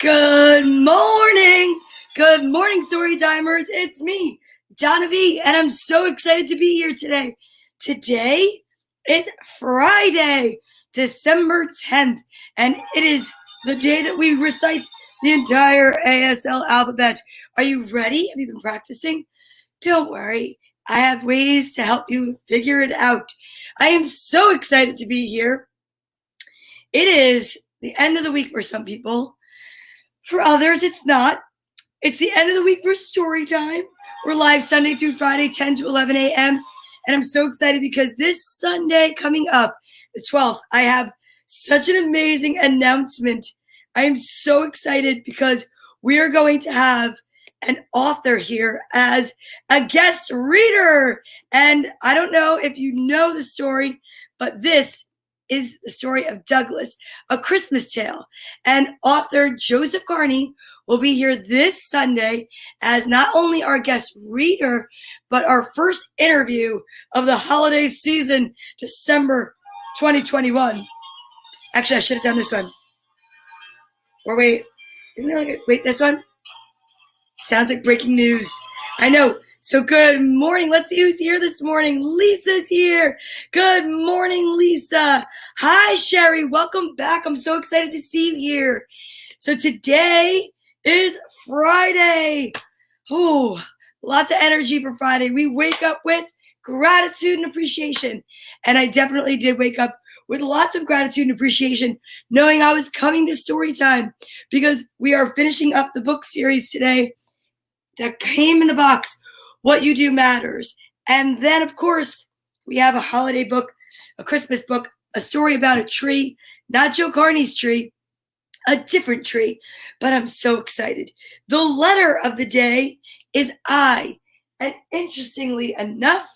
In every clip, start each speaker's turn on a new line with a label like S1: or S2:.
S1: Good morning. Good morning, story timers. It's me, Donna Vee, and I'm so excited to be here today. Today is Friday, December 10th, and it is the day that we recite the entire ASL alphabet. Are you ready? Have you been practicing? Don't worry. I have ways to help you figure it out. I am so excited to be here. It is the end of the week for some people. For others, it's not. It's the end of the week for story time. We're live Sunday through Friday, 10 to 11 a.m. And I'm so excited because this Sunday coming up, the 12th, I have such an amazing announcement. I am so excited because we are going to have an author here as a guest reader. And I don't know if you know the story, but this is the story of Douglas, A Christmas Tale. And author Joseph Carney will be here this Sunday as not only our guest reader, but our first interview of the holiday season, December 2021. Actually, I should have done this one. Or wait, isn't there like wait, this one? Sounds like breaking news. I know. So good morning. Let's see who's here this morning. Lisa's here. Good morning, Lisa. Hi, Sherry. Welcome back. I'm so excited to see you here. So today is Friday. Oh, lots of energy for Friday. We wake up with gratitude and appreciation. And I definitely did wake up with lots of gratitude and appreciation, knowing I was coming to story time because we are finishing up the book series today that came in the box. What You Do Matters. And then, of course, we have a holiday book, a Christmas book, a story about a tree, not Joe Carney's tree, a different tree. But I'm so excited. The letter of the day is I. And interestingly enough,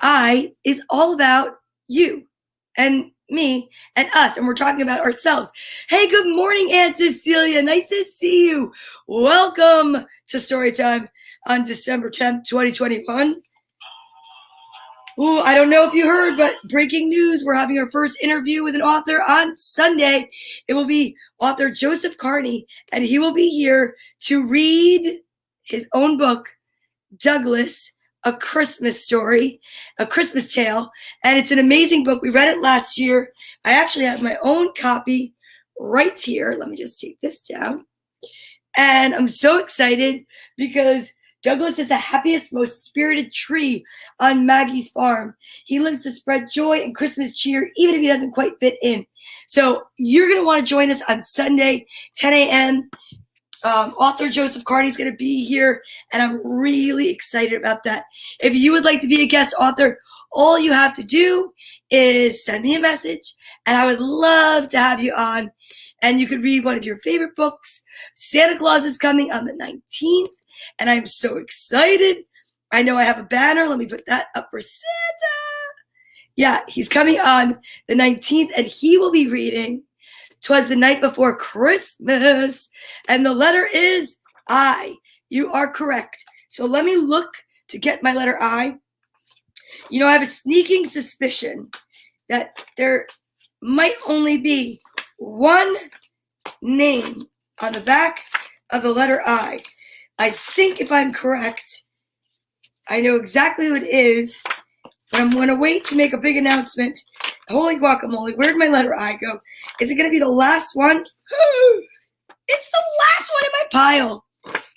S1: I is all about you and me and us. And we're talking about ourselves. Hey, good morning, Aunt Cecilia. Nice to see you. Welcome to Storytime on December 10th, 2021. Ooh, I don't know if you heard, but breaking news, we're having our first interview with an author on Sunday. It will be author Joseph Carney, and he will be here to read his own book, Douglas, A Christmas Story, A Christmas Tale, and it's an amazing book. We read it last year. I actually have my own copy right here. Let me just take this down. And I'm so excited because Douglas is the happiest, most spirited tree on Maggie's farm. He lives to spread joy and Christmas cheer, even if he doesn't quite fit in. So you're going to want to join us on Sunday, 10 a.m. Author Joseph Carney is going to be here, and I'm really excited about that. If you would like to be a guest author, all you have to do is send me a message, and I would love to have you on. And you could read one of your favorite books. Santa Claus is coming on the 19th. And I'm so excited. I know I have a banner. Let me put that up for Santa. Yeah, he's coming on the 19th, and he will be reading 'Twas the Night Before Christmas. And the letter is I. You are correct. So let me look to get my letter I. You know, I have a sneaking suspicion that there might only be one name on the back of the letter I. I think if I'm correct, I know exactly who it is, but I'm going to wait to make a big announcement. Holy guacamole, where'd my letter I go? Is it going to be the last one? It's the last one in my pile.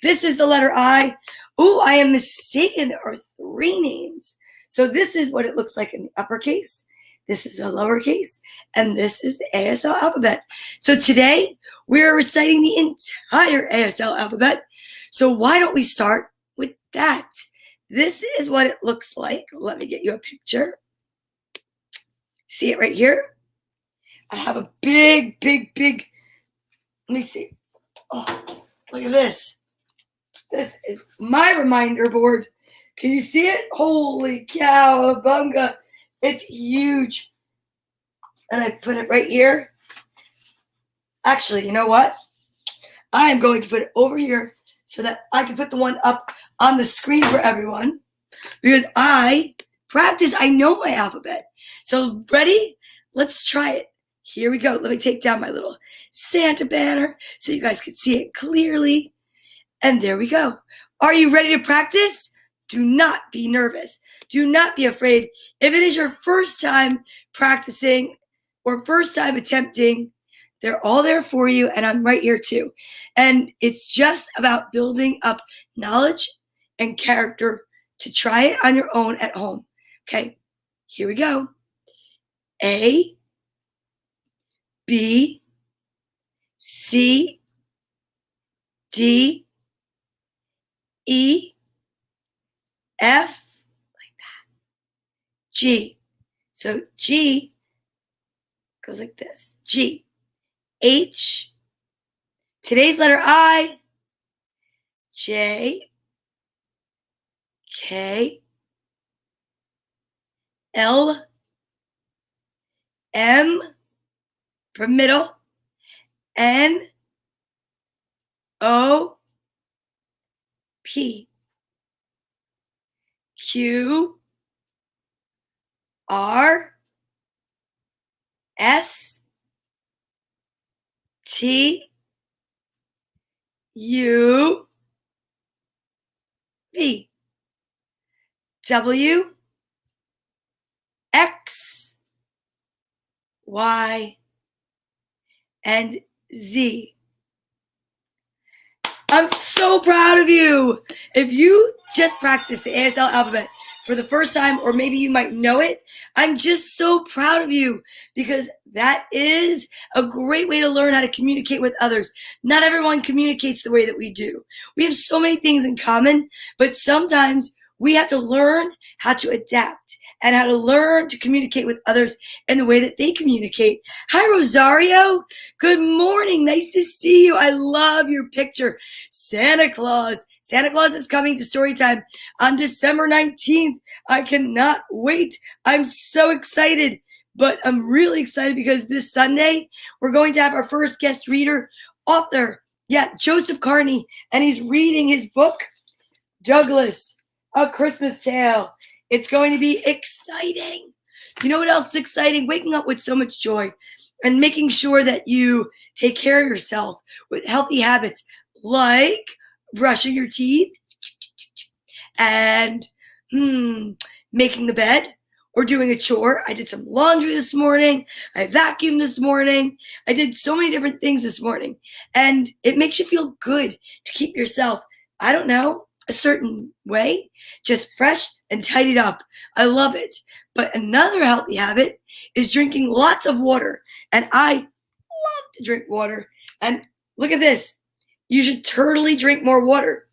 S1: This is the letter I. Oh, I am mistaken. There are three names. So this is what it looks like in the uppercase. This is a lowercase, and this is the ASL alphabet. So today, we're reciting the entire ASL alphabet. So why don't we start with that? This is what it looks like. Let me get you a picture. See it right here? I have a big, let me see. Oh, look at this. This is my reminder board. Can you see it? Holy cow, bunga. It's huge. And I put it right here. Actually, you know what? I am going to put it over here so that I can put the one up on the screen for everyone because I practice. I know my alphabet. So ready? Let's try it. Here we go. Let me take down my little Santa banner so you guys can see it clearly. And there we go. Are you ready to practice? Do not be nervous. Do not be afraid. If it is your first time practicing or first time attempting, they're all there for you, and I'm right here too. And it's just about building up knowledge and character to try it on your own at home. Okay, here we go. A, B, C, D, E, F, like that, G. So G goes like this. G, H, today's letter I, J, K, L, M, for middle, N, O, P, Q, R, S, T, U, V, W, X, Y, and Z. I'm so proud of you. If you just practiced the ASL alphabet for the first time, or maybe you might know it, I'm just so proud of you, because that is a great way to learn how to communicate with others. Not everyone communicates the way that we do. We have so many things in common, but sometimes we have to learn how to adapt and how to learn to communicate with others in the way that they communicate. Hi, Rosario. Good morning. Nice to see you. I love your picture. Santa Claus. Santa Claus is coming to Storytime on December 19th. I cannot wait. I'm so excited, but I'm really excited because this Sunday, we're going to have our first guest reader, author, Joseph Carney, and he's reading his book, Douglas, A Christmas Tale. It's going to be exciting. You know what else is exciting? Waking up with so much joy and making sure that you take care of yourself with healthy habits like brushing your teeth and making the bed or doing a chore. I did some laundry this morning. I vacuumed this morning. I did so many different things this morning. And it makes you feel good to keep yourself, I don't know, a certain way, just fresh and tidied up. I love it. But another healthy habit is drinking lots of water. And I love to drink water. And look at this. You should totally drink more water.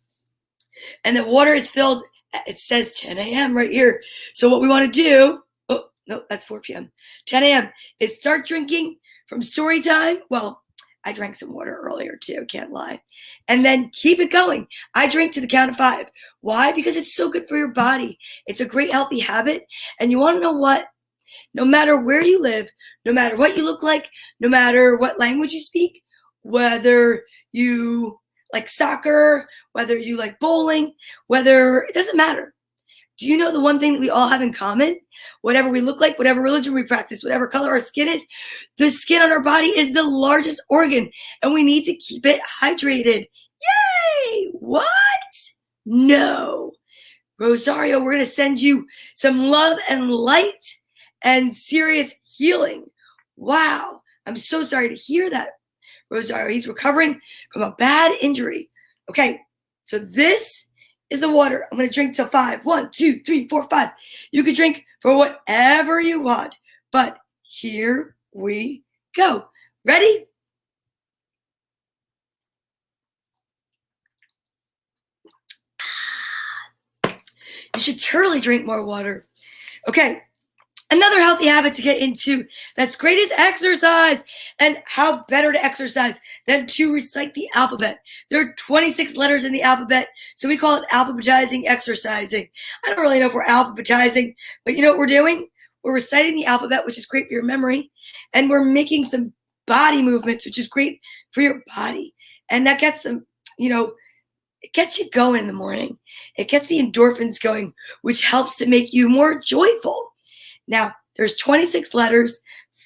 S1: And the water is filled, it says 10 a.m. right here. So what we want to do, oh, no, that's 4 p.m. 10 a.m. is start drinking from story time. Well, I drank some water earlier too, can't lie. And then keep it going. I drink to the count of 5. Why? Because it's so good for your body. It's a great healthy habit. And you want to know what? No matter where you live, no matter what you look like, no matter what language you speak, whether you like soccer, whether you like bowling, it doesn't matter. Do you know the one thing that we all have in common? Whatever we look like, whatever religion we practice, whatever color our skin is, the skin on our body is the largest organ, and we need to keep it hydrated. Yay! What? No. Rosario, we're going to send you some love and light and serious healing. Wow. I'm so sorry to hear that, Rosario. He's recovering from a bad injury. Okay, so this is the water. I'm going to drink till 5. 1, 2, 3, 4, 5. You can drink for whatever you want, but here we go. Ready? You should totally drink more water. Okay, another healthy habit to get into that's great is exercise. And how better to exercise than to recite the alphabet? There are 26 letters in the alphabet, so we call it alphabetizing exercising. I don't really know if we're alphabetizing, but you know what we're doing? We're reciting the alphabet, which is great for your memory, and we're making some body movements, which is great for your body. And that gets some, it gets you going in the morning. It gets the endorphins going, which helps to make you more joyful. Now, There's 26 letters.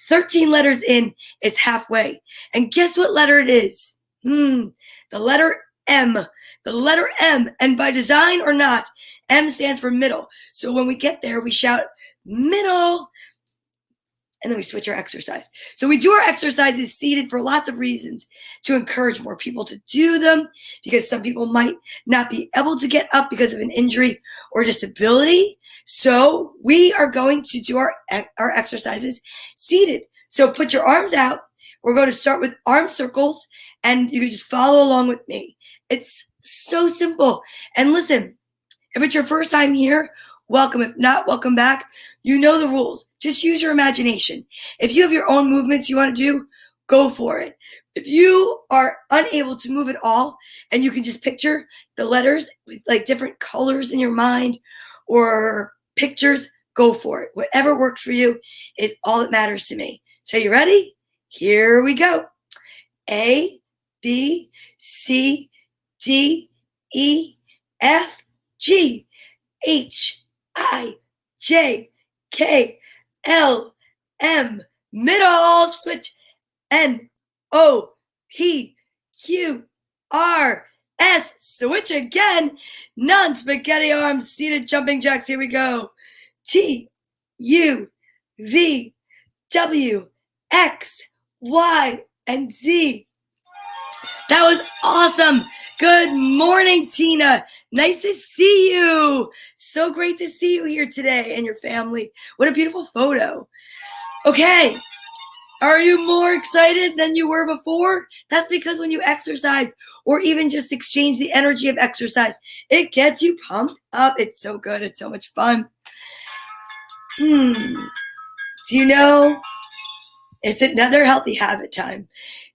S1: 13 letters in is halfway. And guess what letter it is? The letter M. The letter M. And by design or not, M stands for middle. So when we get there, we shout middle. And then we switch our exercise. So we do our exercises seated for lots of reasons, to encourage more people to do them, because some people might not be able to get up because of an injury or disability. So we are going to do our exercises seated. So put your arms out. We're going to start with arm circles, and you can just follow along with me. It's so simple. And listen, if it's your first time here, welcome. If not, welcome back. You know the rules. Just use your imagination. If you have your own movements you want to do, go for it. If you are unable to move at all and you can just picture the letters with like different colors in your mind or pictures, go for it. Whatever works for you is all that matters to me. So you ready? Here we go. A, B, C, D, E, F, G, H, I, J, K, L, M, middle, switch, N, O, P, Q, R, S, switch again, non-spaghetti arms, seated jumping jacks, here we go, T, U, V, W, X, Y, and Z. That was awesome. Good morning, Tina. Nice to see you. So great to see you here today and your family. What a beautiful photo. Okay. Are you more excited than you were before? That's because when you exercise or even just exchange the energy of exercise, it gets you pumped up. It's so good. It's so much fun. Do you know it's another healthy habit time?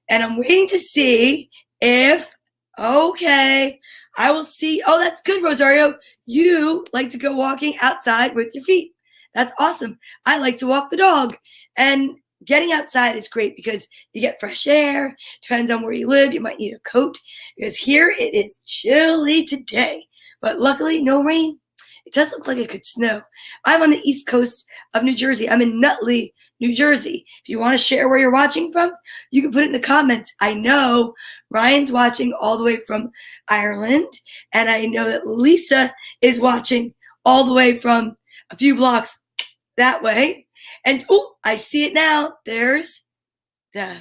S1: And I'm waiting to see if, okay, I will see. Oh, that's good, Rosario. You like to go walking outside with your feet. That's awesome. I like to walk the dog. And getting outside is great because you get fresh air. Depends on where you live. You might need a coat because here it is chilly today. But luckily, no rain. It does look like it could snow. I'm on the east coast of New Jersey. I'm in Nutley, New Jersey. If you want to share where you're watching from, you can put it in the comments. I know Ryan's watching all the way from Ireland, and I know that Lisa is watching all the way from a few blocks that way. And oh, I see it now. There's the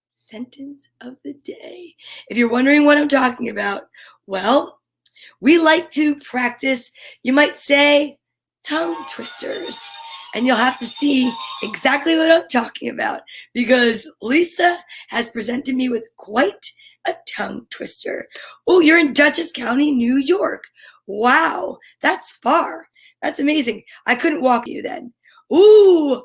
S1: sentence of the day. If you're wondering what I'm talking about, well, we like to practice, you might say, tongue twisters. And you'll have to see exactly what I'm talking about because Lisa has presented me with quite a tongue twister. Oh, you're in Dutchess County, New York. Wow, that's far. That's amazing. I couldn't walk you then. Ooh,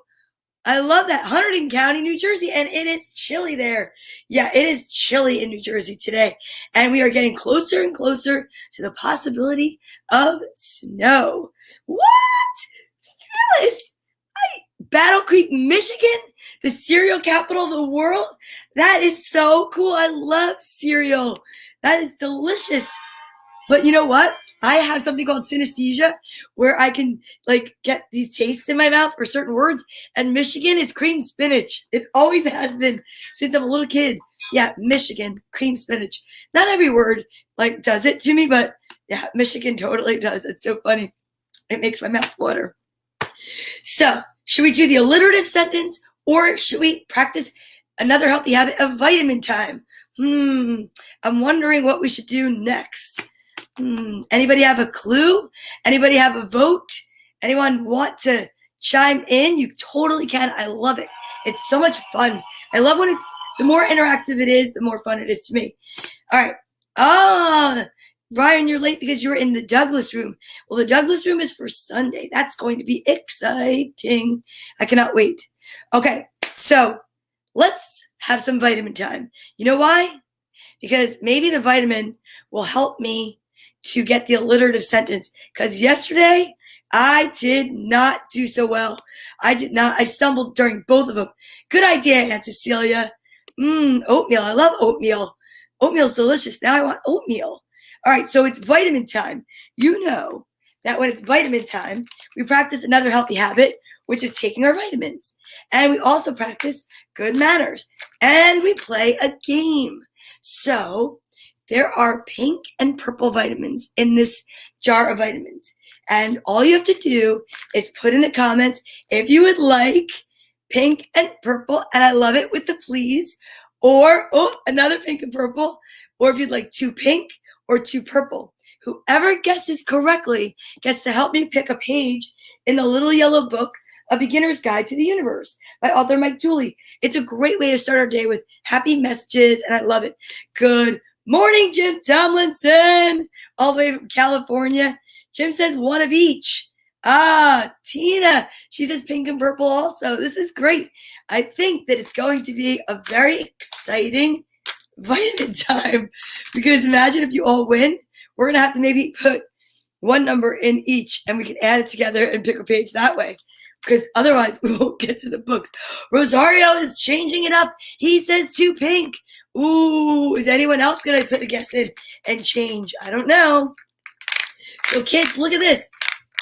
S1: I love that. Hunterdon County, New Jersey, and it is chilly there. Yeah, it is chilly in New Jersey today, and we are getting closer and closer to the possibility of snow. What? Phyllis, Battle Creek, Michigan, the cereal capital of the world? That is so cool. I love cereal. That is delicious. But you know what? I have something called synesthesia where I can like get these tastes in my mouth for certain words. And Michigan is cream spinach. It always has been since I'm a little kid. Yeah, Michigan, cream spinach. Not every word like does it to me, but yeah, Michigan totally does. It's so funny. It makes my mouth water. So should we do the alliterative sentence or should we practice another healthy habit of vitamin time? I'm wondering what we should do next. Anybody have a clue? Anybody have a vote? Anyone want to chime in? You totally can. I love it. It's so much fun. I love when the more interactive it is, the more fun it is to me. All right. Ryan, you're late because you're in the Douglas room. Well, the Douglas room is for Sunday. That's going to be exciting. I cannot wait. Okay, so let's have some vitamin time. You know why? Because maybe the vitamin will help me to get the alliterative sentence. Because yesterday, I did not do so well. I did not. I stumbled during both of them. Good idea, Aunt Cecilia. Oatmeal. I love oatmeal. Oatmeal's delicious. Now I want oatmeal. All right, so it's vitamin time. You know that when it's vitamin time, we practice another healthy habit, which is taking our vitamins. And we also practice good manners. And we play a game. So there are pink and purple vitamins in this jar of vitamins. And all you have to do is put in the comments if you would like pink and purple, and I love it with the please, or another pink and purple, or if you'd like 2 pink or 2 purple. Whoever guesses correctly gets to help me pick a page in the little yellow book, A Beginner's Guide to the Universe by author Mike Dooley. It's a great way to start our day with happy messages, and I love it. Good morning, Jim Tomlinson, all the way from California. Jim says 1 of each. Tina, she says pink and purple also. This is great. I think that it's going to be a very exciting vitamin time, because imagine if you all win. We're going to have to maybe put 1 number in each, and we can add it together and pick a page that way, because otherwise we won't get to the books. Rosario is changing it up. He says 2 pink. Ooh, is anyone else going to put a guess in and change? I don't know. So kids, look at this.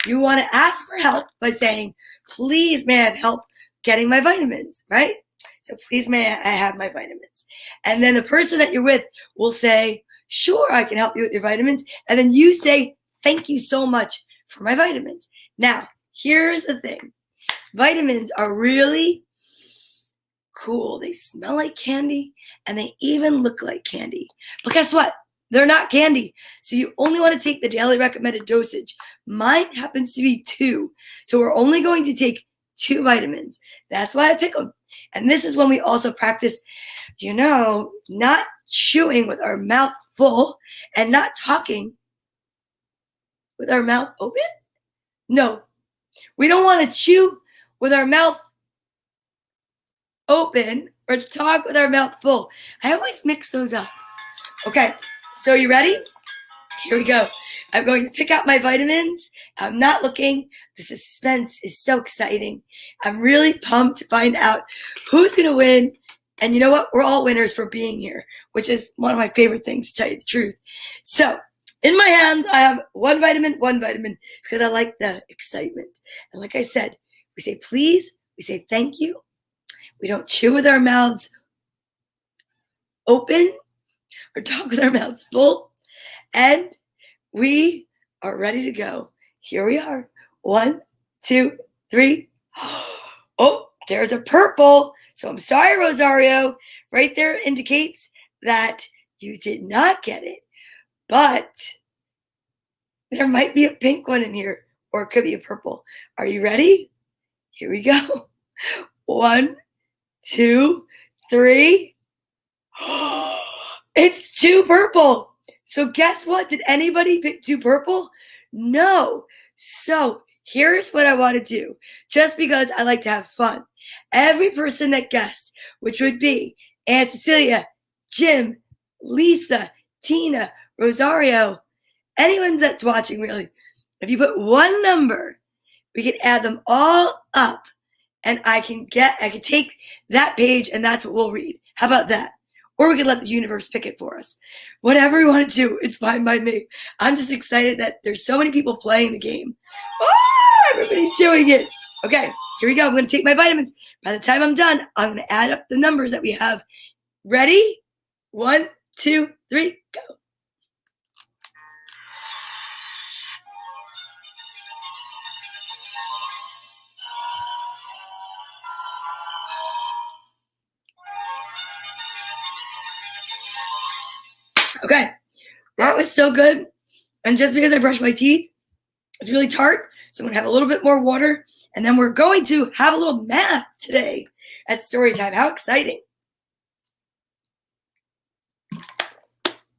S1: You want to ask for help by saying, please may I have help getting my vitamins, right? So please may I have my vitamins. And then the person that you're with will say, sure, I can help you with your vitamins. And then you say, thank you so much for my vitamins. Now, here's the thing. Vitamins are really cool. They smell like candy, and they even look like candy. But guess what? They're not candy. So you only want to take the daily recommended dosage. Mine happens to be 2. So we're only going to take 2 vitamins. That's why I pick them. And this is when we also practice, not chewing with our mouth full and not talking with our mouth open. No, we don't want to chew with our mouth open or talk with our mouth full. I always mix those up. Okay. So you ready? Here we go. I'm going to pick out my vitamins. I'm not looking. The suspense is so exciting. I'm really pumped to find out who's going to win. And you know what? We're all winners for being here, which is one of my favorite things, to tell you the truth. So in my hands, I have 1 vitamin, because I like the excitement. And like I said, we say please, we say thank you. We don't chew with our mouths open or talk with our mouths full, and we are ready to go. Here we are. 1, 2, 3. Oh, there's a purple. So I'm sorry, Rosario. Right there indicates that you did not get it, but there might be a pink one in here, or it could be a purple. Are you ready? Here we go. 1, 2, 3. It's 2 purple. So guess what? Did anybody pick 2 purple? No. So here's what I want to do, just because I like to have fun. Every person that guessed, which would be Aunt Cecilia, Jim, Lisa, Tina, Rosario, anyone that's watching really, if you put 1 number, we can add them all up, and I can take that page, and that's what we'll read. How about that? Or we could let the universe pick it for us. Whatever we want to do, it's fine by me. I'm just excited that there's so many people playing the game. Oh, everybody's doing it. Okay, here we go. I'm going to take my vitamins. By the time I'm done, I'm going to add up the numbers that we have. Ready? 1, 2, 3, go. Okay, that was so good. And just because I brushed my teeth, it's really tart. So I'm going to have a little bit more water. And then we're going to have a little math today at story time. How exciting.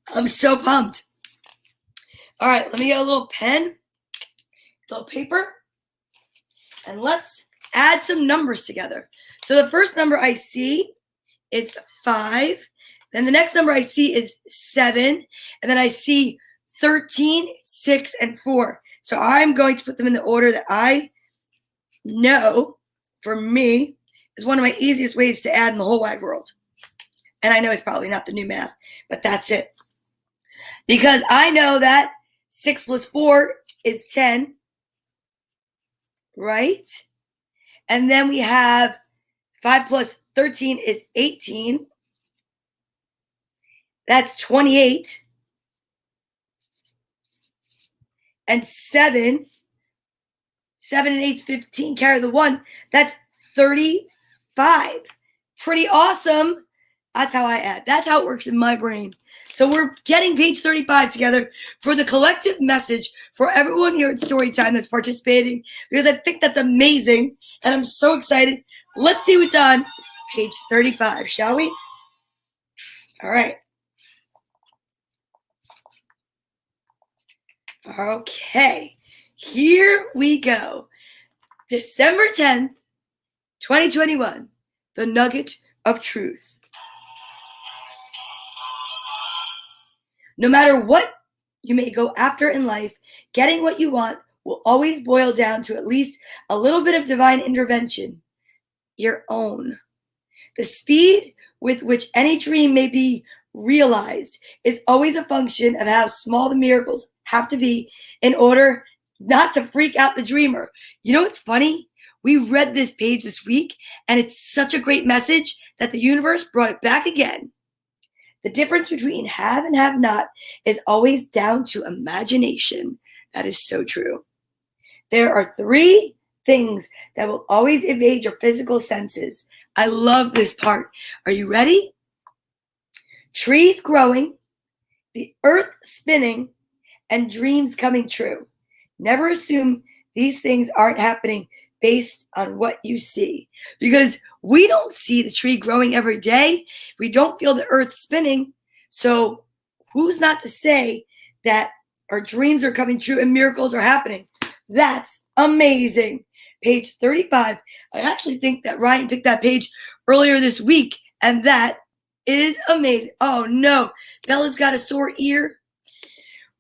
S1: I'm so pumped. All right, let me get a little pen, a little paper, and let's add some numbers together. So the first number I see is 5. Then the next number I see is 7. And then I see 13, 6, and 4. So I'm going to put them in the order that I know, for me, is one of my easiest ways to add in the whole wide world. And I know it's probably not the new math, but that's it. Because I know that 6 plus 4 is 10, right? And then we have 5 plus 13 is 18. That's 28. And 7 and 8 is 15. Carry the 1. That's 35. Pretty awesome. That's how I add. That's how it works in my brain. So we're getting page 35 together for the collective message for everyone here at Storytime that's participating, because I think that's amazing, and I'm so excited. Let's see what's on page 35, shall we? All right. Okay, here we go. December 10th, 2021, the nugget of truth. No matter what you may go after in life, getting what you want will always boil down to at least a little bit of divine intervention, your own. The speed with which any dream may be realized is always a function of how small the miracles have to be in order not to freak out the dreamer. You know what's funny? We read this page this week, and it's such a great message that the universe brought it back again. The difference between have and have not is always down to imagination. That is so true. There are 3 things that will always evade your physical senses. I love this part. Are you ready? Trees growing, the earth spinning, and dreams coming true. Never assume these things aren't happening based on what you see, because we don't see the tree growing every day. We don't feel the earth spinning. So who's not to say that our dreams are coming true and miracles are happening? That's amazing. Page 35. I actually think that Ryan picked that page earlier this week, and that is amazing. Oh no, Bella's got a sore ear.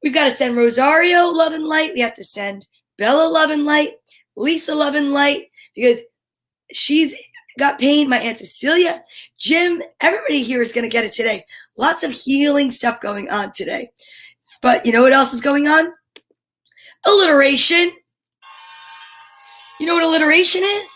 S1: We've got to send Rosario love and light. We have to send Bella love and light, Lisa love and light, because she's got pain. My Aunt Cecilia, Jim, everybody here is going to get it today. Lots of healing stuff going on today. But you know what else is going on? Alliteration. You know what alliteration is?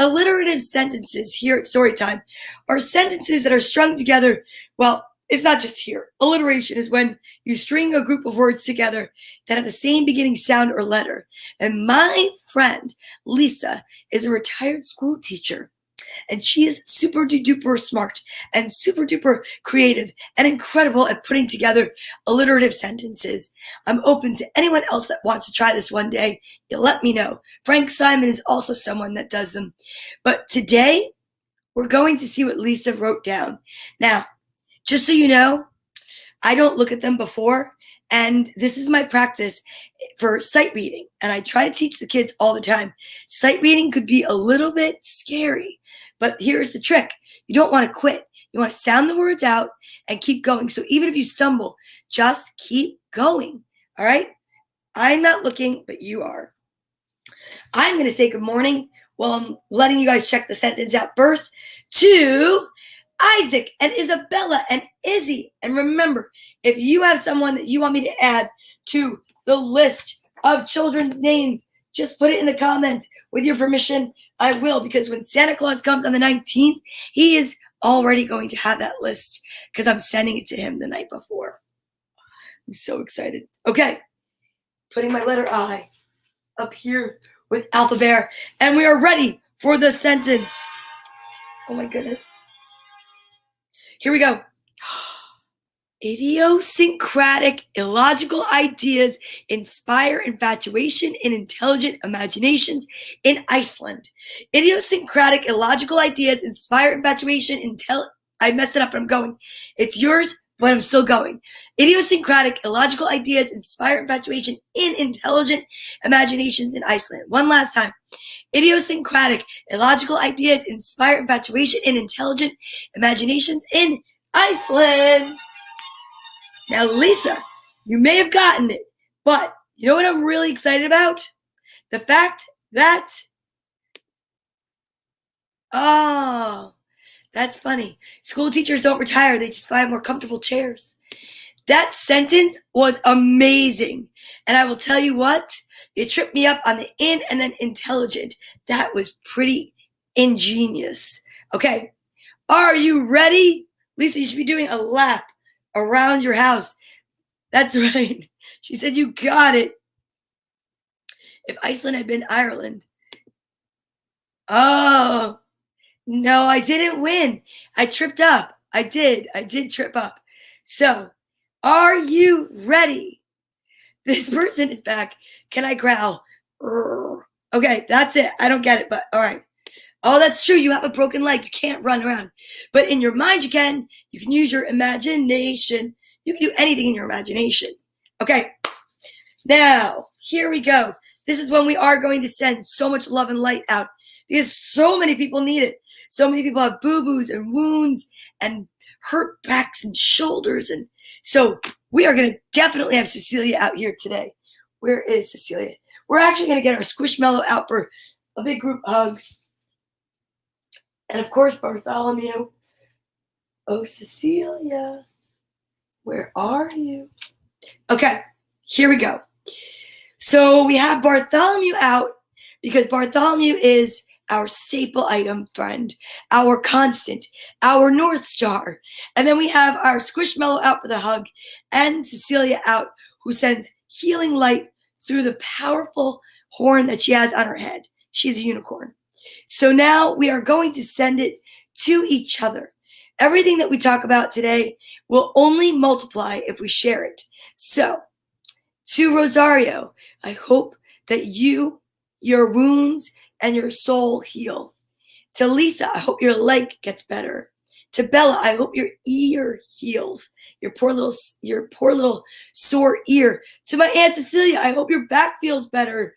S1: Alliterative sentences here at Storytime are sentences that are strung together. Well, it's not just here. Alliteration is when you string a group of words together that have the same beginning sound or letter. And my friend, Lisa, is a retired school teacher. And she is super duper smart and super duper creative and incredible at putting together alliterative sentences. I'm open to anyone else that wants to try this one day. You let me know. Frank Simon is also someone that does them. But today, we're going to see what Lisa wrote down. Now, just so you know, I don't look at them before, and this is my practice for sight reading, and I try to teach the kids all the time. Sight reading could be a little bit scary, but here's the trick. You don't want to quit. You want to sound the words out and keep going. So even if you stumble, just keep going, all right? I'm not looking, but you are. I'm going to say good morning while I'm letting you guys check the sentence out first to Isaac and Isabella and Izzy. And remember, if you have someone that you want me to add to the list of children's names, just put it in the comments. With your permission, I will, because when Santa Claus comes on the 19th, he is already going to have that list because I'm sending it to him the night before. I'm so excited. Okay, putting my letter I up here with Alpha Bear, and we are ready for the sentence. Oh my goodness. Here we go. Idiosyncratic, illogical ideas inspire infatuation and intelligent imaginations in Iceland. Idiosyncratic, illogical ideas inspire infatuation. I messed it up, but I'm going. It's yours, but I'm still going. Idiosyncratic, illogical ideas inspire infatuation in intelligent imaginations in Iceland. One last time. Idiosyncratic, illogical ideas inspire infatuation in intelligent imaginations in Iceland. Now, Lisa, you may have gotten it, but you know what I'm really excited about? The fact that, oh, that's funny. School teachers don't retire. They just find more comfortable chairs. That sentence was amazing. And I will tell you what, you tripped me up on the in and then intelligent. That was pretty ingenious. Okay, are you ready? Lisa, you should be doing a lap around your house. That's right. She said you got it. If Iceland had been Ireland. Oh, no, I didn't win. I tripped up. I did trip up. So, are you ready? This person is back. Can I growl? Okay, that's it. I don't get it, but all right. Oh, that's true. You have a broken leg. You can't run around. But in your mind, you can. You can use your imagination. You can do anything in your imagination. Okay, now, here we go. This is when we are going to send so much love and light out because so many people need it. So many people have boo-boos and wounds and hurt backs and shoulders. And so we are going to definitely have Cecilia out here today. Where is Cecilia? We're actually going to get our Squishmallow out for a big group hug. And of course, Bartholomew. Oh, Cecilia, where are you? Okay, here we go. So we have Bartholomew out because Bartholomew is our staple item friend, our constant, our North Star. And then we have our Squishmallow out for the hug and Cecilia out who sends healing light through the powerful horn that she has on her head. She's a unicorn. So now we are going to send it to each other. Everything that we talk about today will only multiply if we share it. So, to Rosario, I hope that you, your wounds, and your soul heal. To Lisa, I hope your leg gets better. To Bella, I hope your ear heals. Your poor little sore ear. To my Aunt Cecilia, I hope your back feels better.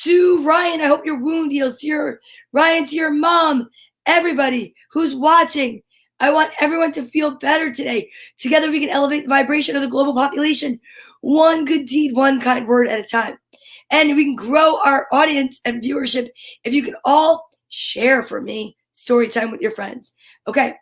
S1: To Ryan, I hope your wound heals. To your mom, everybody who's watching, I want everyone to feel better today. Together we can elevate the vibration of the global population, one good deed, one kind word at a time. And we can grow our audience and viewership if you can all share for me story time with your friends. Okay,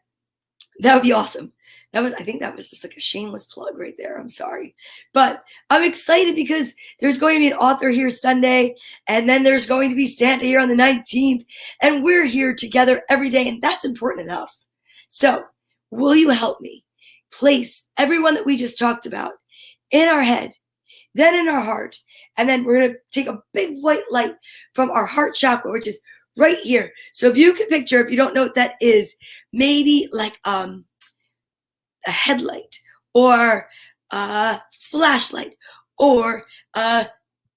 S1: that would be awesome. I think that was just like a shameless plug right there. I'm sorry. But I'm excited because there's going to be an author here Sunday, and then there's going to be Santa here on the 19th, and we're here together every day, and that's important enough. So, will you help me place everyone that we just talked about in our head, then in our heart, and then we're going to take a big white light from our heart chakra, which is right here. So if you can picture, if you don't know what that is, maybe like a headlight or a flashlight or a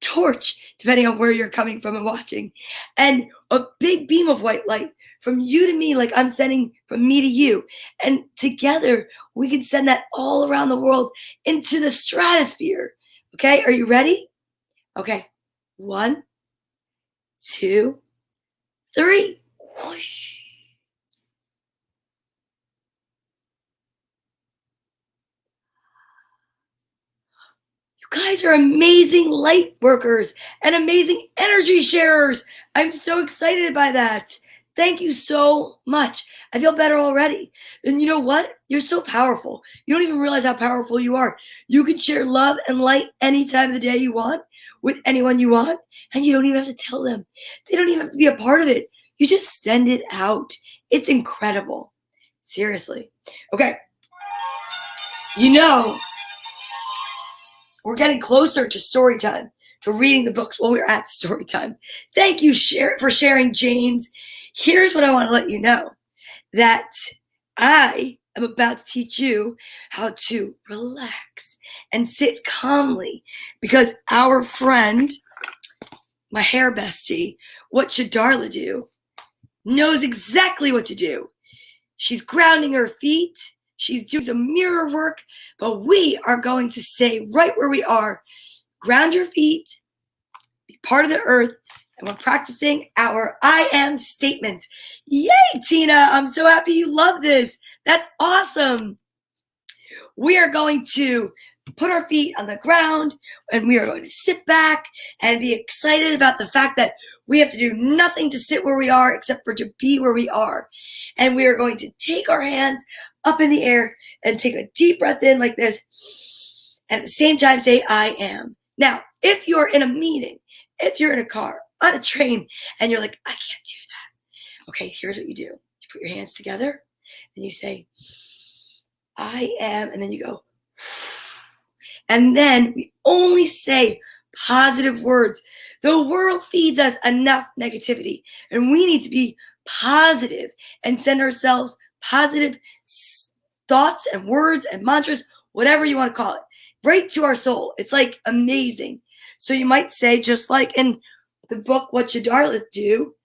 S1: torch, depending on where you're coming from and watching, and a big beam of white light from you to me, like I'm sending from me to you. And together we can send that all around the world into the stratosphere. Okay, are you ready? Okay, 1, 2, 3. Whoosh. You guys are amazing light workers and amazing energy sharers. I'm so excited by that. Thank you so much. I feel better already. And you know what? You're so powerful. You don't even realize how powerful you are. You can share love and light any time of the day you want with anyone you want, and you don't even have to tell them. They don't even have to be a part of it. You just send it out. It's incredible. Seriously. Okay. You know, we're getting closer to story time, to reading the books while we're at story time. Thank you for sharing, James. Here's what I want to let you know, that I am about to teach you how to relax and sit calmly because our friend, my hair bestie, What Should Darla Do, knows exactly what to do. She's grounding her feet. She's doing some mirror work, but we are going to stay right where we are. Ground your feet, be part of the earth, and we're practicing our I am statements. Yay, Tina. I'm so happy you love this. That's awesome. We are going to put our feet on the ground, and we are going to sit back and be excited about the fact that we have to do nothing to sit where we are except for to be where we are. And we are going to take our hands up in the air and take a deep breath in like this. And at the same time, say, I am. Now, if you're in a meeting, if you're in a car, on a train, and you're like, I can't do that. Okay, here's what you do. You put your hands together, and you say, I am, and then you go, and then we only say positive words. The world feeds us enough negativity, and we need to be positive and send ourselves positive thoughts and words and mantras, whatever you want to call it, right to our soul. It's like amazing. So you might say, just like in the book, What Should Darlings Do?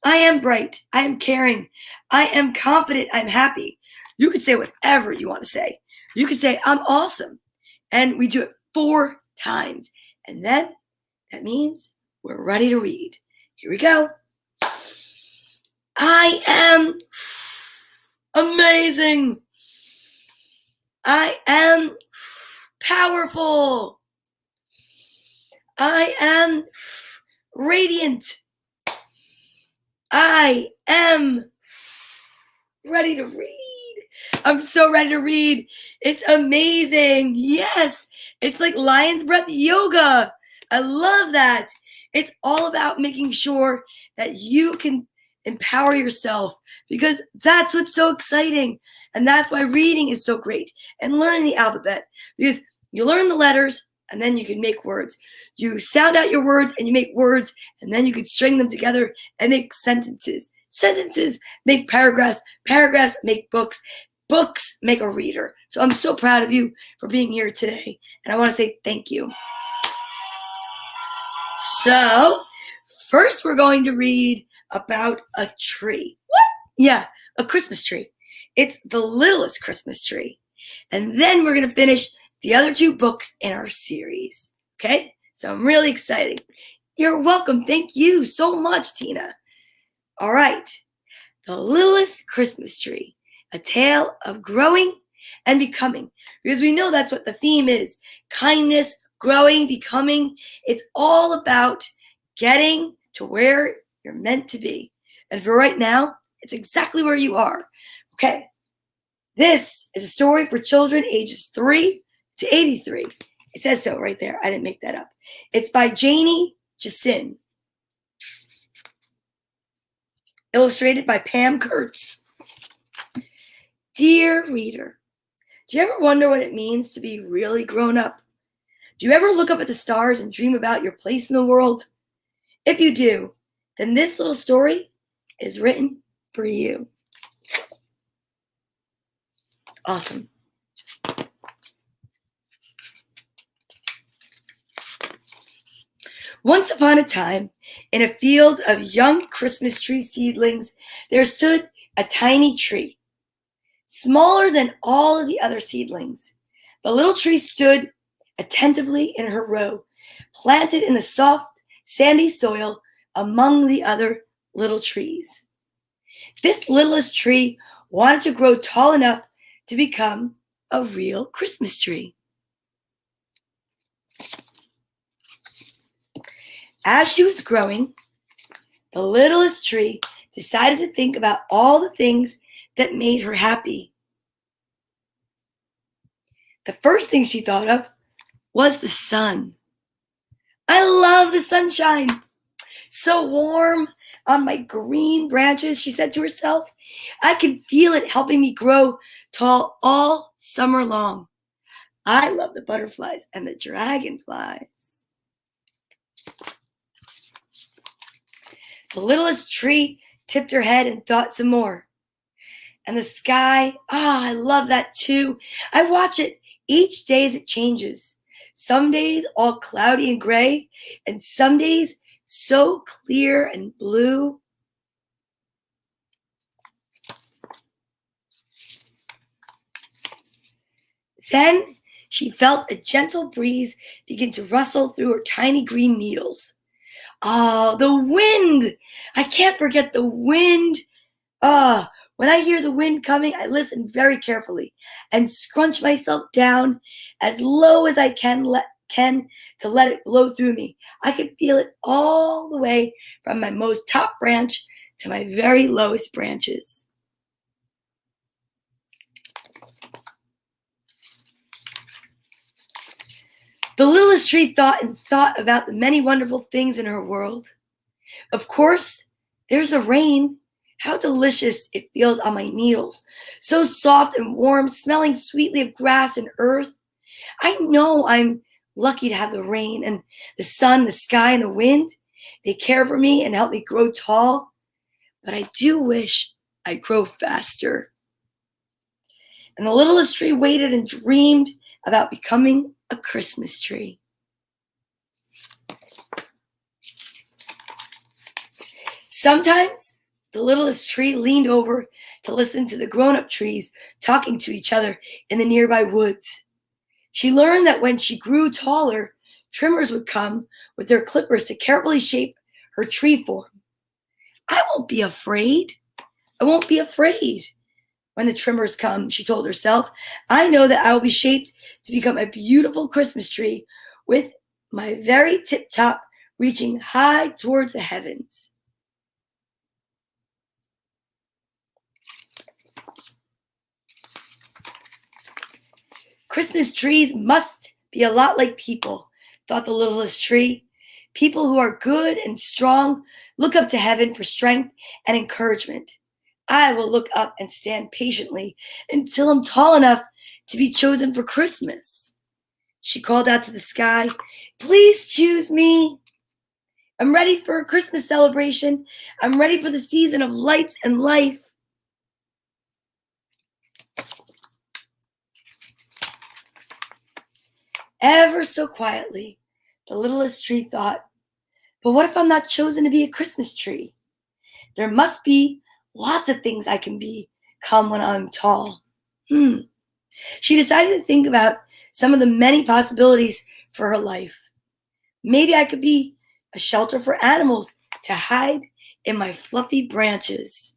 S1: I am bright. I am caring. I am confident. I'm happy. You could say whatever you want to say. You could say, I'm awesome. And we do it 4 times. And then that means we're ready to read. Here we go. I am amazing. I am powerful. I am radiant. I am ready to read. I'm so ready to read. It's amazing. Yes. It's like lion's breath yoga. I love that. It's all about making sure that you can empower yourself, because that's what's so exciting. And that's why reading is so great, and learning the alphabet, because you learn the letters and then you can make words. You sound out your words and you make words, and then you can string them together and make sentences. Sentences make paragraphs. Paragraphs make books. Books make a reader. So I'm so proud of you for being here today, and I want to say thank you. So first we're going to read about a tree. What? Yeah, a Christmas tree. It's the littlest Christmas tree. And then we're going to finish the other 2 books in our series. Okay? So I'm really excited. You're welcome. Thank you so much, Tina. All right. The Littlest Christmas Tree, a tale of growing and becoming. Because we know that's what the theme is. Kindness, growing, becoming. It's all about getting to where you're meant to be. And for right now, it's exactly where you are. Okay. This is a story for children ages 3 to 83. It says so right there. I didn't make that up. It's by Janie Jasin. Illustrated by Pam Kurtz. Dear reader, do you ever wonder what it means to be really grown up? Do you ever look up at the stars and dream about your place in the world? If you do, then this little story is written for you. Awesome. Once upon a time, in a field of young Christmas tree seedlings, there stood a tiny tree, smaller than all of the other seedlings. The little tree stood attentively in her row, planted in the soft, sandy soil among the other little trees. This littlest tree wanted to grow tall enough to become a real Christmas tree. As she was growing, the littlest tree decided to think about all the things that made her happy. The first thing she thought of was the sun. I love the sunshine. So warm on my green branches, she said to herself. I can feel it helping me grow tall all summer long. I love the butterflies and the dragonflies. The littlest tree tipped her head and thought some more. And the sky, I love that too. I watch it each day as it changes. Some days all cloudy and gray, and some days so clear and blue. Then she felt a gentle breeze begin to rustle through her tiny green needles. Oh, the wind! I can't forget the wind. When I hear the wind coming, I listen very carefully and scrunch myself down as low as I can to let it blow through me. I can feel it all the way from my most top branch to my very lowest branches. The littlest tree thought and thought about the many wonderful things in her world. Of course, there's the rain. How delicious it feels on my needles. So soft and warm, smelling sweetly of grass and earth. I know I'm lucky to have the rain and the sun, the sky, and the wind. They care for me and help me grow tall. But I do wish I'd grow faster. And the littlest tree waited and dreamed about becoming a Christmas tree. Sometimes the littlest tree leaned over to listen to the grown-up trees talking to each other in the nearby woods. She learned that when she grew taller, trimmers would come with their clippers to carefully shape her tree form. I won't be afraid. I won't be afraid when the trimmers come, she told herself. I know that I will be shaped to become a beautiful Christmas tree with my very tip top reaching high towards the heavens. Christmas trees must be a lot like people, thought the littlest tree. People who are good and strong look up to heaven for strength and encouragement. I will look up and stand patiently until I'm tall enough to be chosen for Christmas. She called out to the sky, please choose me. I'm ready for a Christmas celebration. I'm ready for the season of lights and life. Ever so quietly, the littlest tree thought, but what if I'm not chosen to be a Christmas tree? There must be lots of things I can become when I'm tall. She decided to think about some of the many possibilities for her life. Maybe I could be a shelter for animals to hide in my fluffy branches.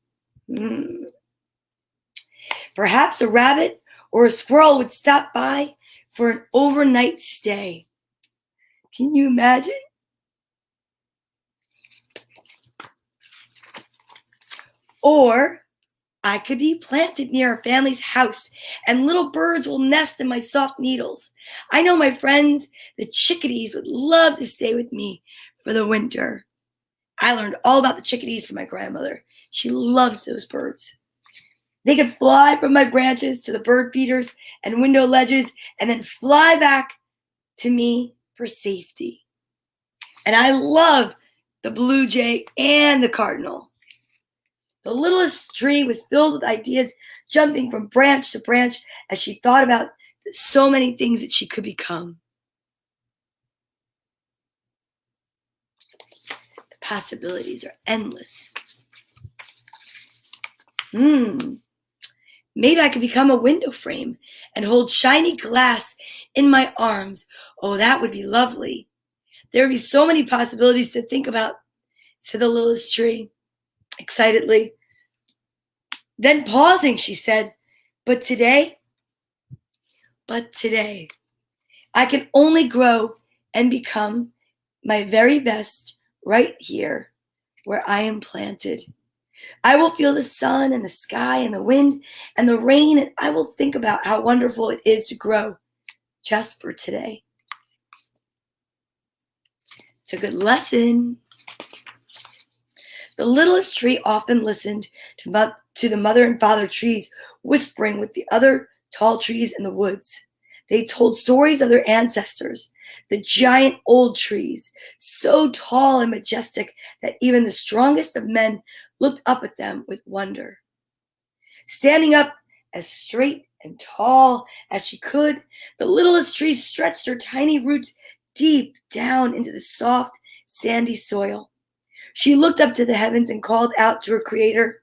S1: Perhaps a rabbit or a squirrel would stop by for an overnight stay. Can you imagine? Or I could be planted near a family's house and little birds will nest in my soft needles. I know my friends, the chickadees, would love to stay with me for the winter. I learned all about the chickadees from my grandmother. She loved those birds. They could fly from my branches to the bird feeders and window ledges and then fly back to me for safety. And I love the blue jay and the cardinal. The littlest tree was filled with ideas, jumping from branch to branch as she thought about so many things that she could become. The possibilities are endless. Maybe I could become a window frame and hold shiny glass in my arms. Oh, that would be lovely. There would be so many possibilities to think about, said the littlest tree, excitedly. Then pausing, she said, but today, I can only grow and become my very best right here where I am planted. I will feel the sun and the sky and the wind and the rain, and I will think about how wonderful it is to grow just for today. It's a good lesson. The littlest tree often listened to the mother and father trees whispering with the other tall trees in the woods. They told stories of their ancestors, the giant old trees, so tall and majestic that even the strongest of men looked up at them with wonder. Standing up as straight and tall as she could, the littlest tree stretched her tiny roots deep down into the soft, sandy soil. She looked up to the heavens and called out to her creator,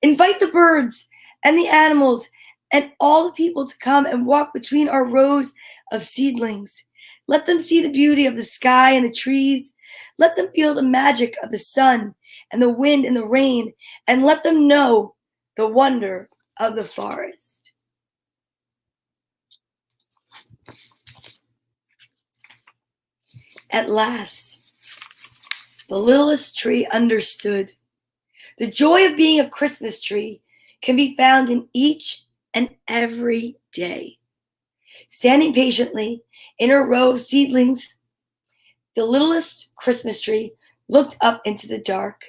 S1: invite the birds and the animals and all the people to come and walk between our rows of seedlings. Let them see the beauty of the sky and the trees. Let them feel the magic of the sun and the wind and the rain, and let them know the wonder of the forest. At last, the littlest tree understood. The joy of being a Christmas tree can be found in each and every day. Standing patiently in her row of seedlings, the littlest Christmas tree looked up into the dark,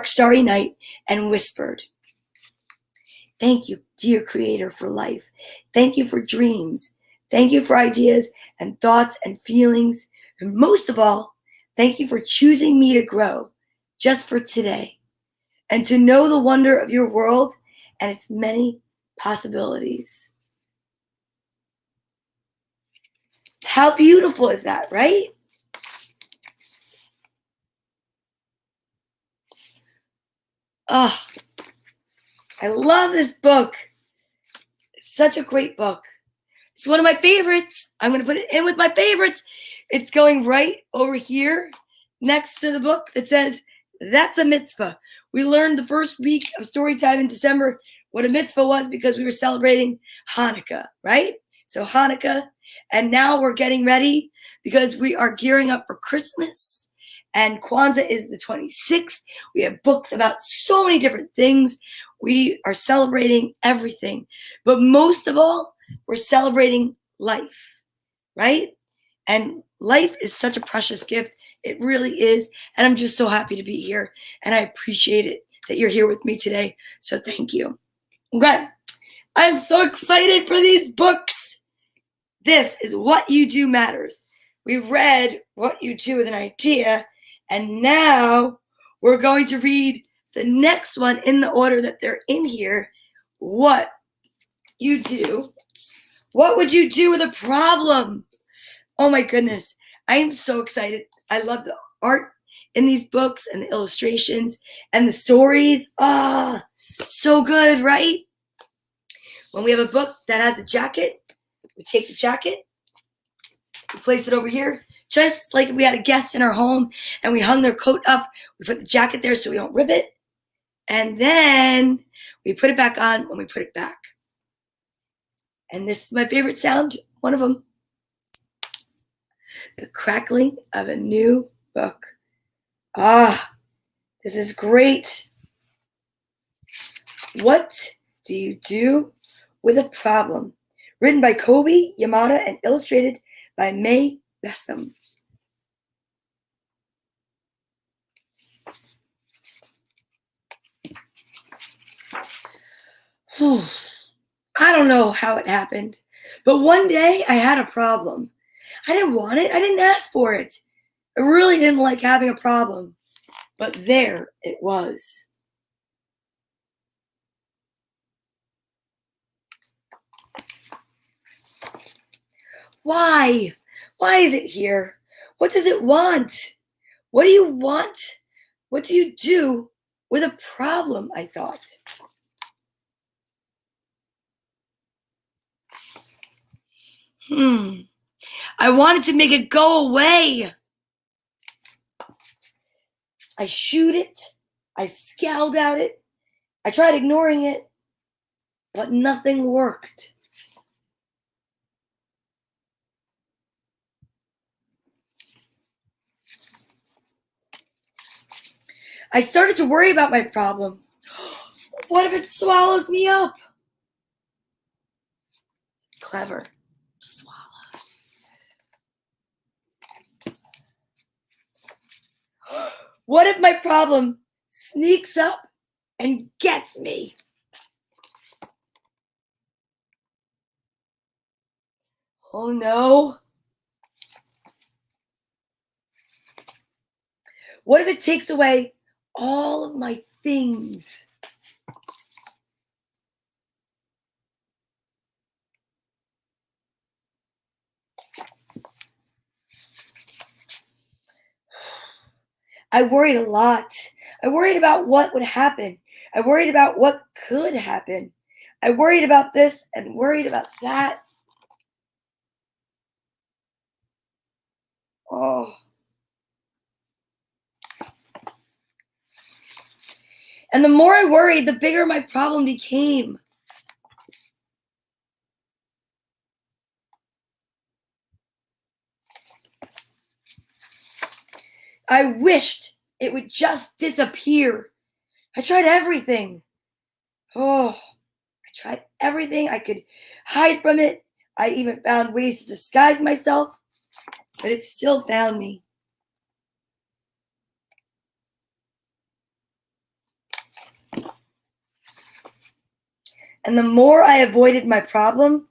S1: starry night, and whispered, "Thank you, dear Creator, for life. Thank you for dreams. Thank you for ideas and thoughts and feelings. And most of all, thank you for choosing me to grow just for today and to know the wonder of your world and its many possibilities." How beautiful is that, right? Oh, I love this book. It's such a great book. It's one of my favorites. I'm going to put it in with my favorites. It's going right over here next to the book that says, "That's a mitzvah." We learned the first week of story time in December what a mitzvah was because we were celebrating Hanukkah, right? So Hanukkah, and now we're getting ready because we are gearing up for Christmas, and Kwanzaa is the 26th. We have books about so many different things. We are celebrating everything, but most of all, we're celebrating life, right? And life is such a precious gift. It really is. And I'm just so happy to be here. And I appreciate it that you're here with me today. So thank you. Okay. I'm so excited for these books. This is What You Do Matters. We read What You Do with an Idea. And now we're going to read the next one in the order that they're in here. What you do. What would you do with a problem? Oh my goodness. I am so excited. I love the art in these books and the illustrations and the stories. Ah, so good, right? When we have a book that has a jacket, we take the jacket, we place it over here, just like if we had a guest in our home and we hung their coat up, we put the jacket there so we don't rip it. And then we put it back on when we put it back. And this is my favorite sound, one of them. The crackling of a new book. Ah, this is great. What do you do with a problem? Written by Kobe Yamada and illustrated by Bessem. I don't know how it happened, but one day I had a problem. I didn't want it. I didn't ask for it. I really didn't like having a problem, but there it was. Why? Why is it here? What does it want? What do you want? What do you do with a problem? I thought. I wanted to make it go away. I shooed it. I scowled at it. I tried ignoring it, but nothing worked. I started to worry about my problem. What if it swallows me up? Clever. Swallows. What if my problem sneaks up and gets me? Oh no. What if it takes away all of my things? I worried a lot. I worried about what would happen. I worried about what could happen. I worried about this and worried about that. Oh. And the more I worried, the bigger my problem became. I wished it would just disappear. I tried everything. Oh, I tried everything I could hide from it. I even found ways to disguise myself, but it still found me. And the more I avoided my problem,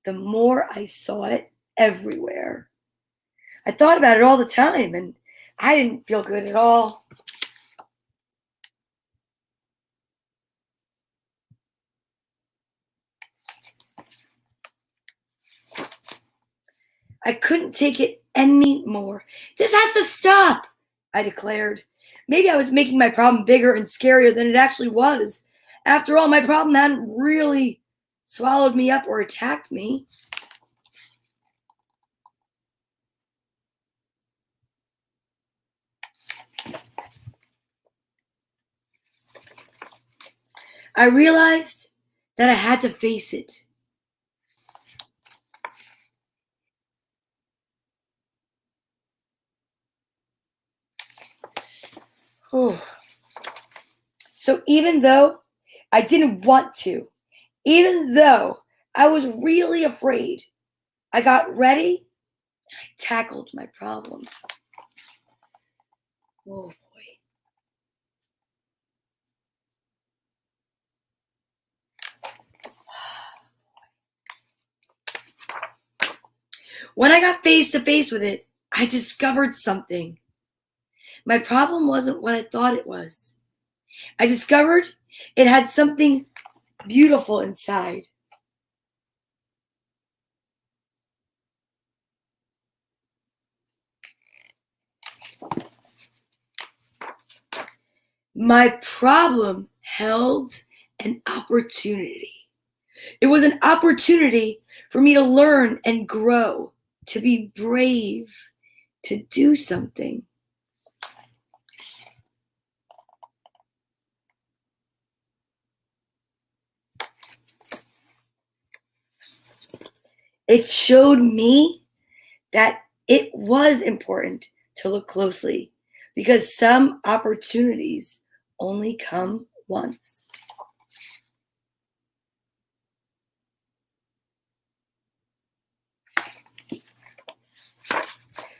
S1: the more I saw it everywhere. I thought about it all the time, and I didn't feel good at all. I couldn't take it anymore. This has to stop, I declared. Maybe I was making my problem bigger and scarier than it actually was. After all, my problem hadn't really swallowed me up or attacked me. I realized that I had to face it. So even though I didn't want to, even though I was really afraid, I got ready and I tackled my problem. Oh boy. When I got face to face with it, I discovered something. My problem wasn't what I thought it was. I discovered it had something beautiful inside. My problem held an opportunity. It was an opportunity for me to learn and grow, to be brave, to do something. It showed me that it was important to look closely because some opportunities only come once.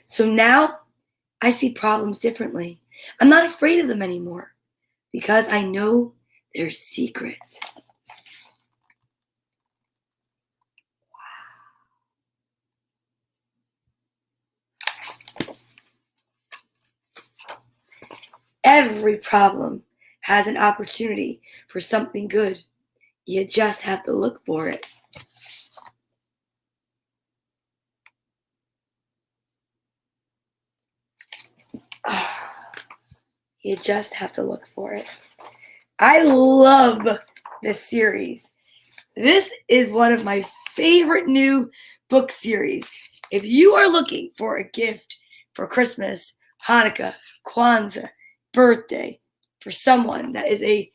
S1: So now I see problems differently. I'm not afraid of them anymore because I know their secret. Every problem has an opportunity for something good. You just have to look for it. You just have to look for it. I love this series. This is one of my favorite new book series. If you are looking for a gift for Christmas, Hanukkah, Kwanzaa, birthday, for someone that is a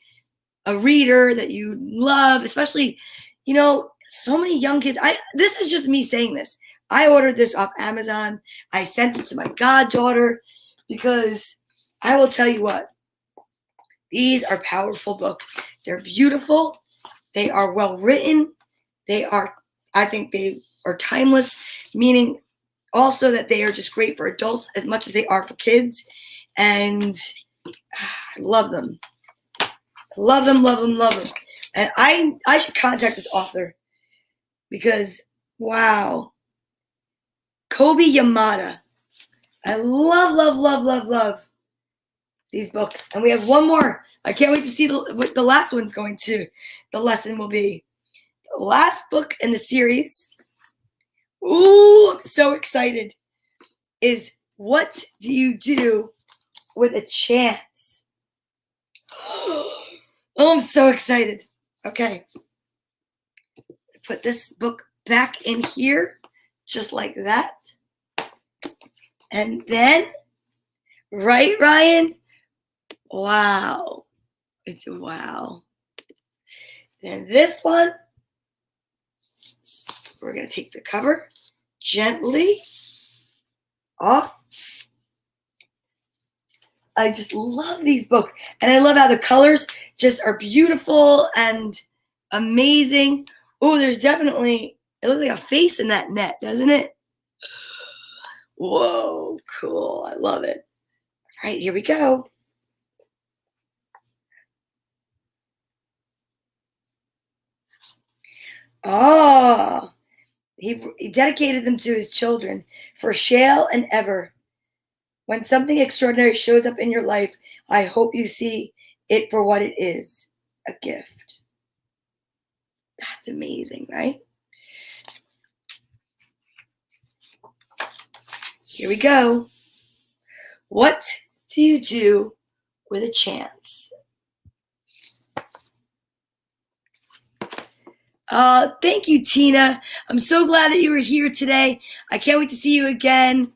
S1: reader that you love, especially, so many young kids. This is just me saying this. I ordered this off Amazon. I sent it to my goddaughter because I will tell you what, these are powerful books. They're beautiful. They are well written. I think they are timeless, meaning also that they are just great for adults as much as they are for kids. And I love them. Love them, love them, love them. And I should contact this author because, wow. Kobe Yamada. I love, love, love, love, love these books. And we have one more. I can't wait to see what the last one's going to. The lesson will be. The last book in the series. Ooh, I'm so excited. Is What Do You Do with a Chance? Oh, I'm so excited. Okay. Put this book back in here, just like that. And then, right, Ryan? Wow. It's a wow. Then this one, we're going to take the cover gently off. I just love these books. And I love how the colors just are beautiful. And amazing. Oh, there's definitely, it looks like a face in that net, doesn't it? Whoa, cool. I love it. All right, here we go. Oh, he dedicated them to his children for Shale and Ever. When something extraordinary shows up in your life, I hope you see it for what it is, a gift. That's amazing, right? Here we go. What do you do with a chance? Thank you, Tina. I'm so glad that you were here today. I can't wait to see you again.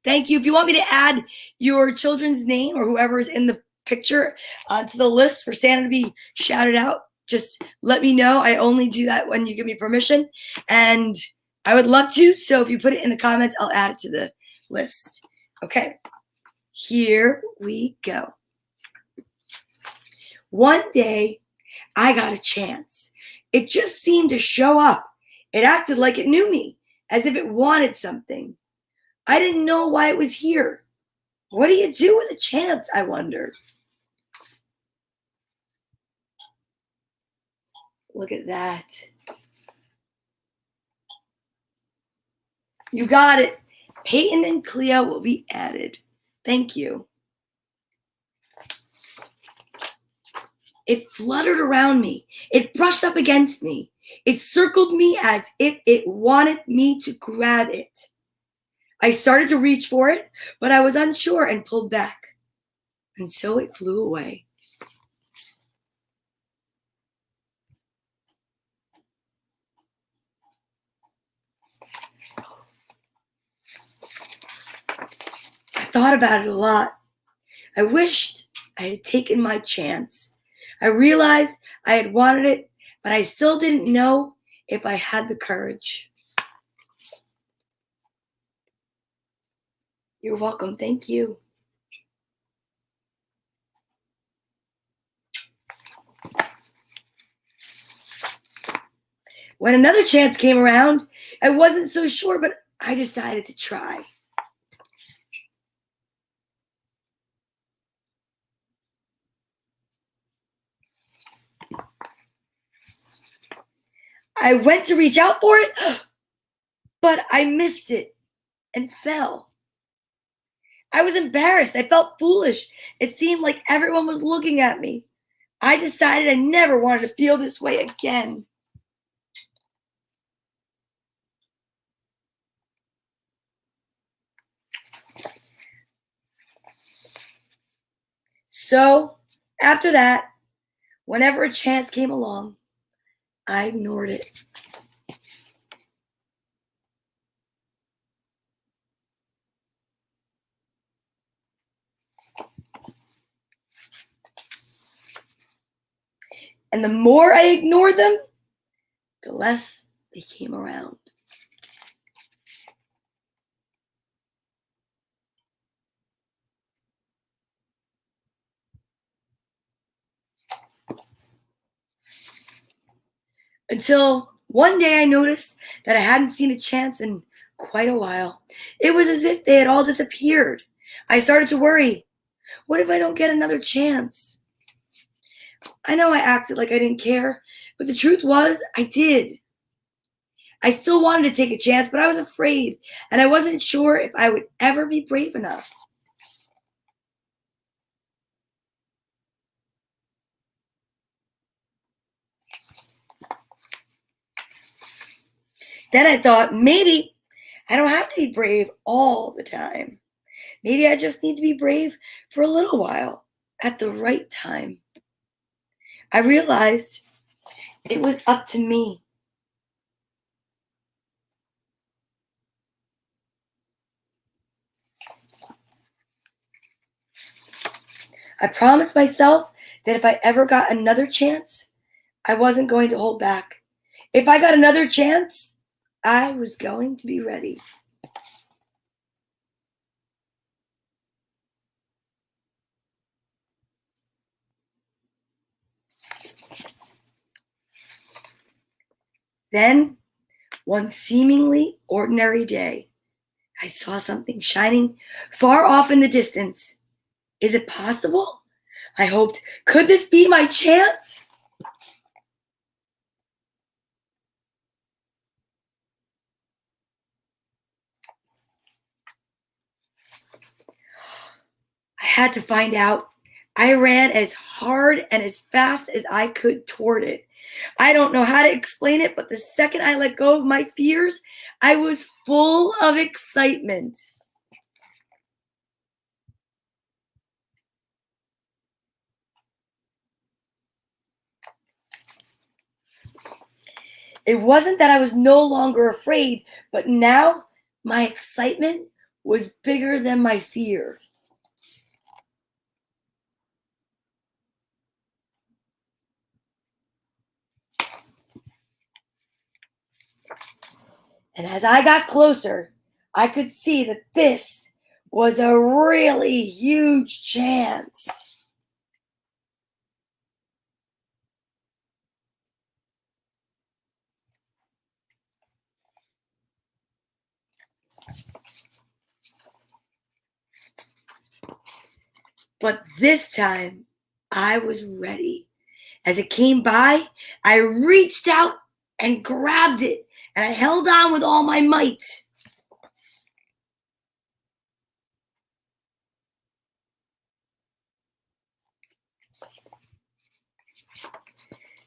S1: Thank you. If you want me to add your children's name or whoever is in the picture to the list for Santa to be shouted out, just let me know. I only do that when you give me permission, and I would love to. So if you put it in the comments, I'll add it to the list. Okay, here we go. One day, I got a chance. It just seemed to show up. It acted like it knew me, as if it wanted something. I didn't know why it was here. What do you do with a chance, I wondered. Look at that. You got it. Peyton and Cleo will be added. Thank you. It fluttered around me. It brushed up against me. It circled me as if it wanted me to grab it. I started to reach for it, but I was unsure and pulled back. And so it flew away. I thought about it a lot. I wished I had taken my chance. I realized I had wanted it, but I still didn't know if I had the courage. You're welcome. Thank you. When another chance came around, I wasn't so sure, but I decided to try. I went to reach out for it, but I missed it and fell. I was embarrassed. I felt foolish. It seemed like everyone was looking at me. I decided I never wanted to feel this way again. So, after that, whenever a chance came along, I ignored it. And the more I ignored them, the less they came around. Until one day I noticed that I hadn't seen a chance in quite a while. It was as if they had all disappeared. I started to worry. What if I don't get another chance? I know I acted like I didn't care, but the truth was I did. I still wanted to take a chance, but I was afraid, and I wasn't sure if I would ever be brave enough. Then I thought, maybe I don't have to be brave all the time. Maybe I just need to be brave for a little while at the right time. I realized it was up to me. I promised myself that if I ever got another chance, I wasn't going to hold back. If I got another chance, I was going to be ready. Then, one seemingly ordinary day, I saw something shining far off in the distance. Is it possible? I hoped. Could this be my chance? I had to find out. I ran as hard and as fast as I could toward it. I don't know how to explain it, but the second I let go of my fears, I was full of excitement. It wasn't that I was no longer afraid, but now my excitement was bigger than my fear. And as I got closer, I could see that this was a really huge chance. But this time, I was ready. As it came by, I reached out and grabbed it, and I held on with all my might.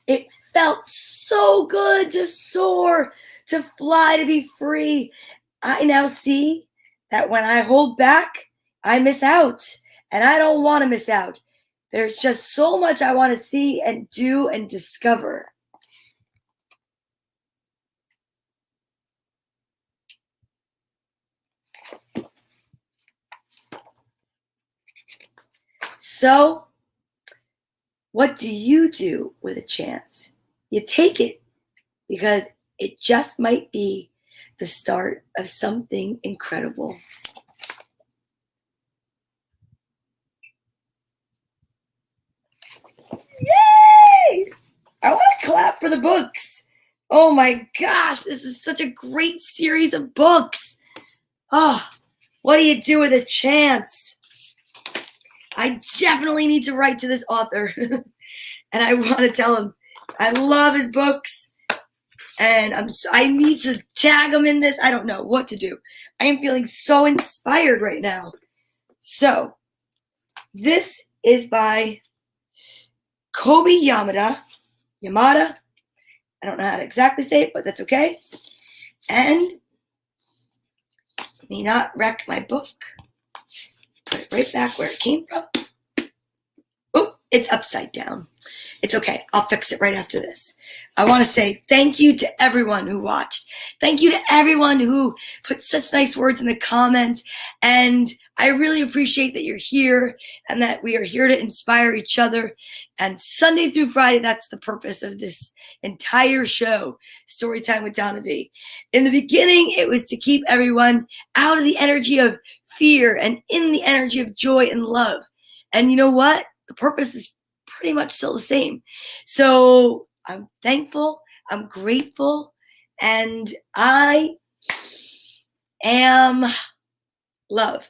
S1: It felt so good to soar, to fly, to be free. I now see that when I hold back, I miss out, and I don't want to miss out. There's just so much I want to see and do and discover. So, what do you do with a chance? You take it because it just might be the start of something incredible. Yay! I want to clap for the books. Oh my gosh, this is such a great series of books. Oh, what do you do with a chance? I definitely need to write to this author. And I want to tell him I love his books. And I need to tag him in this. I don't know what to do. I am feeling so inspired right now. So, this is by Kobe Yamada. Yamada. I don't know how to exactly say it, but that's okay. And let me not wreck my book. Put it right back where it came from. Oh, it's upside down. It's okay. I'll fix it right after this. I want to say thank you to everyone who watched. Thank you to everyone who put such nice words in the comments. And I really appreciate that you're here and that we are here to inspire each other. And Sunday through Friday, that's the purpose of this entire show, Storytime with Donna Vee. In the beginning, it was to keep everyone out of the energy of fear and in the energy of joy and love. And you know what? The purpose is pretty much still the same. So I'm thankful, I'm grateful, and I am love.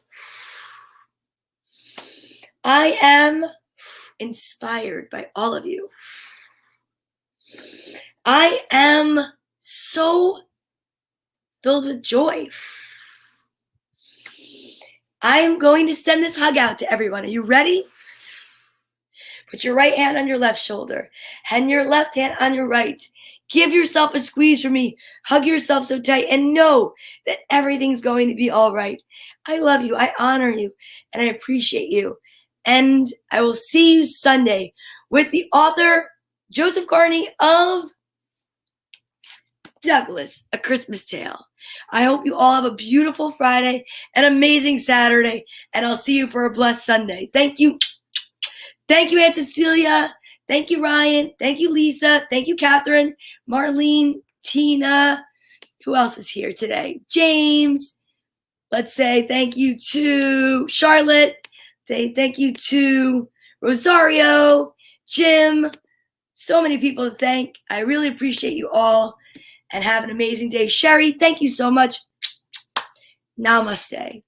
S1: I am inspired by all of you. I am so filled with joy. I'm going to send this hug out to everyone. Are you ready? Put your right hand on your left shoulder and your left hand on your right. Give yourself a squeeze for me. Hug yourself so tight and know that everything's going to be all right. I love you. I honor you. And I appreciate you. And I will see you Sunday with the author, Joseph Carney of Douglas, A Christmas Tale. I hope you all have a beautiful Friday, an amazing Saturday, and I'll see you for a blessed Sunday. Thank you. Thank you, Aunt Cecilia. Thank you, Ryan. Thank you, Lisa. Thank you, Catherine, Marlene, Tina. Who else is here today? James. Let's say thank you to Charlotte. Say thank you to Rosario, Jim. So many people to thank. I really appreciate you all. and have an amazing day. Sherry, thank you so much. Namaste.